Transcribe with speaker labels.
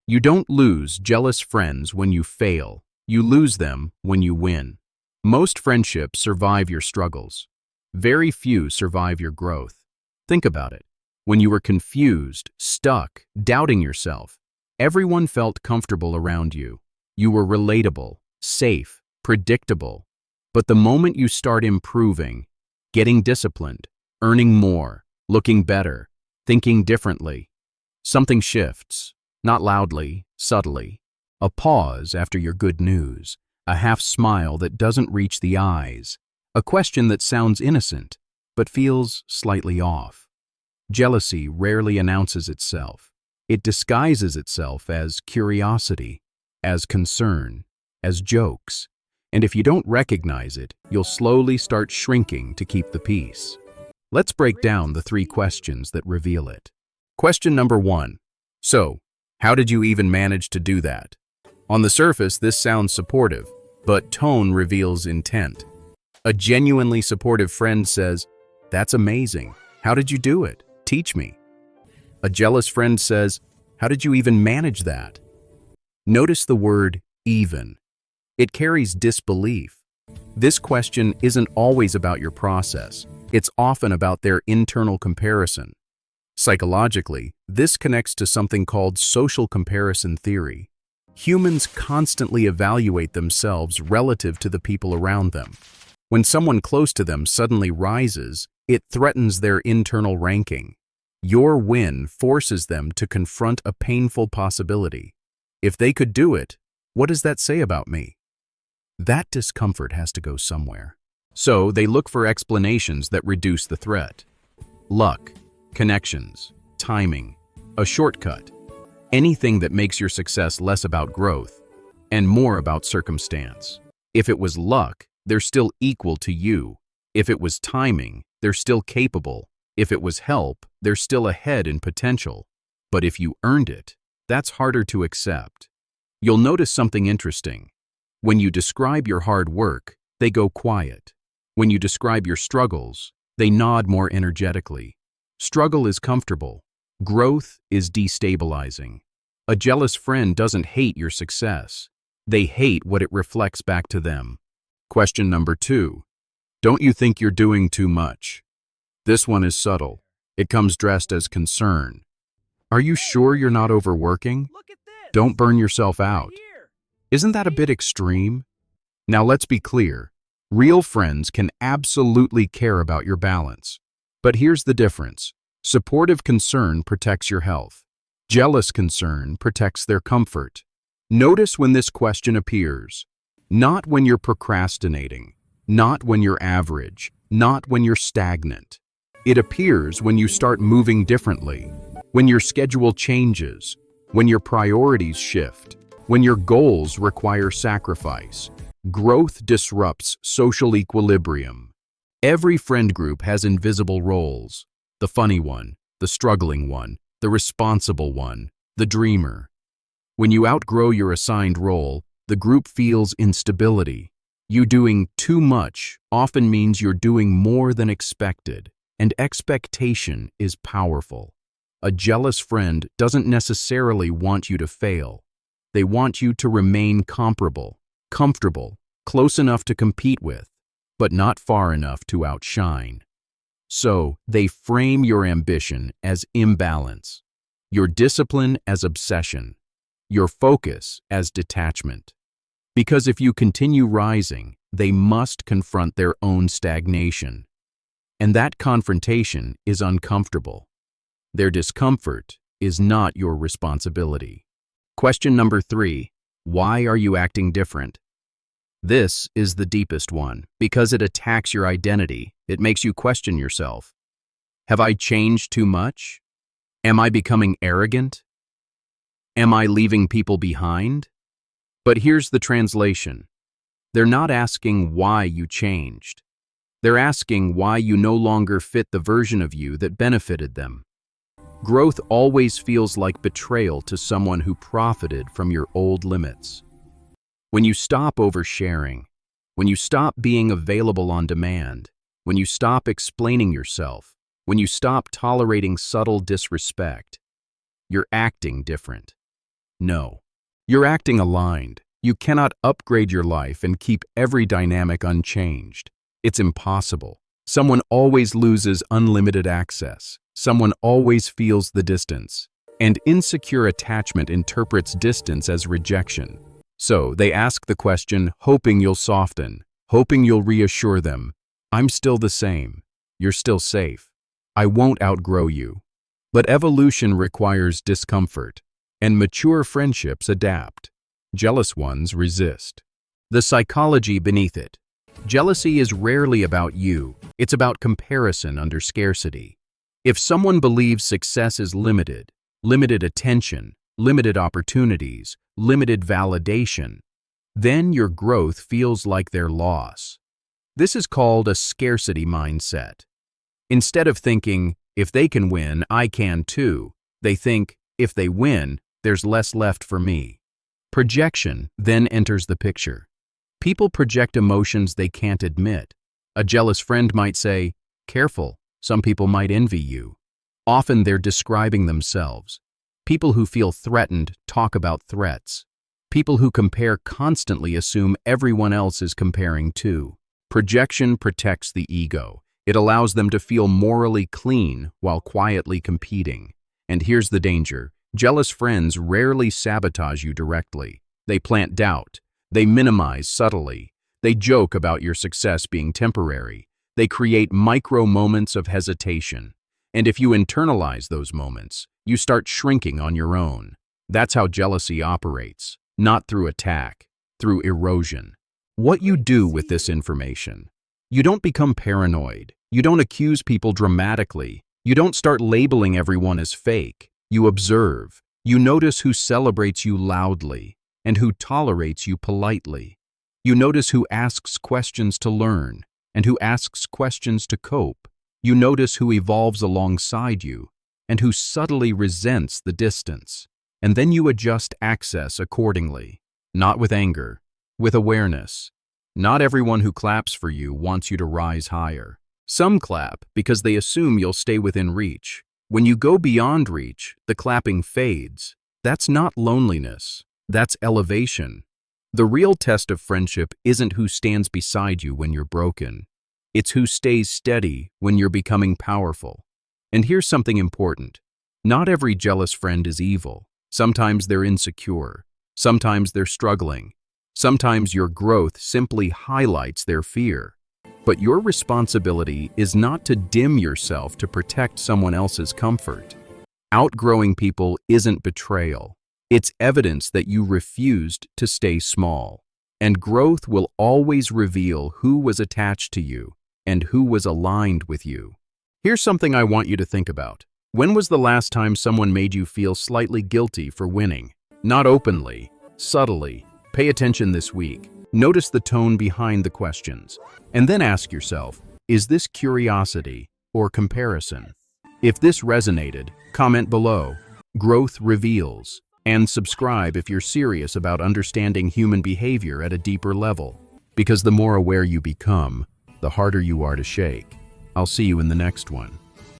Speaker 1: You don't lose jealous friends when you fail. You lose them when you win. Most friendships survive your struggles. Very few survive your growth. Think about it. When you were confused, stuck, doubting yourself, everyone felt comfortable around you. You were relatable, safe, predictable. But the moment you start improving, getting disciplined, earning more, looking better, thinking differently, something shifts, not loudly, subtly. A pause after your good news, a half smile that doesn't reach the eyes, a question that sounds innocent but feels slightly off. Jealousy rarely announces itself. It disguises itself as curiosity, as concern, as jokes. And if you don't recognize it, you'll slowly start shrinking to keep the peace. Let's break down the 3 questions that reveal it. Question number 1. So, how did you even manage to do that? On the surface, this sounds supportive, but tone reveals intent. A genuinely supportive friend says, "That's amazing. How did you do it? Teach me." A jealous friend says, "How did you even manage that?" Notice the word even. It carries disbelief. This question isn't always about your process. It's often about their internal comparison. Psychologically, this connects to something called social comparison theory. Humans constantly evaluate themselves relative to the people around them. When someone close to them suddenly rises, it threatens their internal ranking. Your win forces them to confront a painful possibility. If they could do it, what does that say about me? That discomfort has to go somewhere. So they look for explanations that reduce the threat. Luck, connections, timing, a shortcut. Anything that makes your success less about growth and more about circumstance. If it was luck, they're still equal to you. If it was timing, they're still capable. If it was help, they're still ahead in potential. But if you earned it, that's harder to accept. You'll notice something interesting. When you describe your hard work, they go quiet. When you describe your struggles, they nod more energetically. Struggle is comfortable. Growth is destabilizing. A jealous friend doesn't hate your success. They hate what it reflects back to them. Question number 2. Don't you think you're doing too much? This one is subtle. It comes dressed as concern. Are you sure you're not overworking? Don't burn yourself out. Isn't that a bit extreme? Now let's be clear. Real friends can absolutely care about your balance. But here's the difference. Supportive concern protects your health. Jealous concern protects their comfort. Notice when this question appears. Not when you're procrastinating. Not when you're average. Not when you're stagnant. It appears when you start moving differently. When your schedule changes. When your priorities shift. When your goals require sacrifice. Growth disrupts social equilibrium. Every friend group has invisible roles. The funny one, the struggling one, the responsible one, the dreamer. When you outgrow your assigned role, the group feels instability. You doing too much often means you're doing more than expected, and expectation is powerful. A jealous friend doesn't necessarily want you to fail. They want you to remain comparable, comfortable, close enough to compete with, but not far enough to outshine. So they frame your ambition as imbalance, your discipline as obsession, your focus as detachment. Because if you continue rising, they must confront their own stagnation. And that confrontation is uncomfortable. Their discomfort is not your responsibility. Question number 3. Why are you acting different? This is the deepest one because it attacks your identity. It makes you question yourself. Have I changed too much? Am I becoming arrogant? Am I leaving people behind? But here's the translation. They're not asking why you changed. They're asking why you no longer fit the version of you that benefited them. Growth always feels like betrayal to someone who profited from your old limits. When you stop oversharing, when you stop being available on demand, when you stop explaining yourself, when you stop tolerating subtle disrespect, you're acting different. No. You're acting aligned. You cannot upgrade your life and keep every dynamic unchanged. It's impossible. Someone always loses unlimited access. Someone always feels the distance. And insecure attachment interprets distance as rejection. So they ask the question, hoping you'll soften, hoping you'll reassure them. I'm still the same. You're still safe. I won't outgrow you. But evolution requires discomfort, and mature friendships adapt. Jealous ones resist. The psychology beneath it. Jealousy is rarely about you. It's about comparison under scarcity. If someone believes success is limited attention, limited opportunities, limited validation, then your growth feels like their loss. This is called a scarcity mindset. Instead of thinking, if they can win, I can too, they think, if they win, there's less left for me. Projection then enters the picture. People project emotions they can't admit. A jealous friend might say, careful, some people might envy you. Often they're describing themselves. People who feel threatened talk about threats. People who compare constantly assume everyone else is comparing too. Projection protects the ego. It allows them to feel morally clean while quietly competing. And here's the danger. Jealous friends rarely sabotage you directly. They plant doubt. They minimize subtly. They joke about your success being temporary. They create micro moments of hesitation. And if you internalize those moments, you start shrinking on your own. That's how jealousy operates, not through attack, through erosion. What you do with this information. You don't become paranoid. You don't accuse people dramatically. You don't start labeling everyone as fake. You observe. You notice who celebrates you loudly and who tolerates you politely. You notice who asks questions to learn and who asks questions to cope. You notice who evolves alongside you and who subtly resents the distance. And then you adjust access accordingly, not with anger, with awareness. Not everyone who claps for you wants you to rise higher. Some clap because they assume you'll stay within reach. When you go beyond reach, the clapping fades. That's not loneliness. That's elevation. The real test of friendship isn't who stands beside you when you're broken. It's who stays steady when you're becoming powerful. And here's something important. Not every jealous friend is evil. Sometimes they're insecure. Sometimes they're struggling. Sometimes your growth simply highlights their fear. But your responsibility is not to dim yourself to protect someone else's comfort. Outgrowing people isn't betrayal. It's evidence that you refused to stay small. And growth will always reveal who was attached to you and who was aligned with you. Here's something I want you to think about. When was the last time someone made you feel slightly guilty for winning? Not openly, subtly. Pay attention this week. Notice the tone behind the questions. And then ask yourself, is this curiosity or comparison? If this resonated, comment below. Growth reveals. And subscribe if you're serious about understanding human behavior at a deeper level. Because the more aware you become, the harder you are to shake. I'll see you in the next one.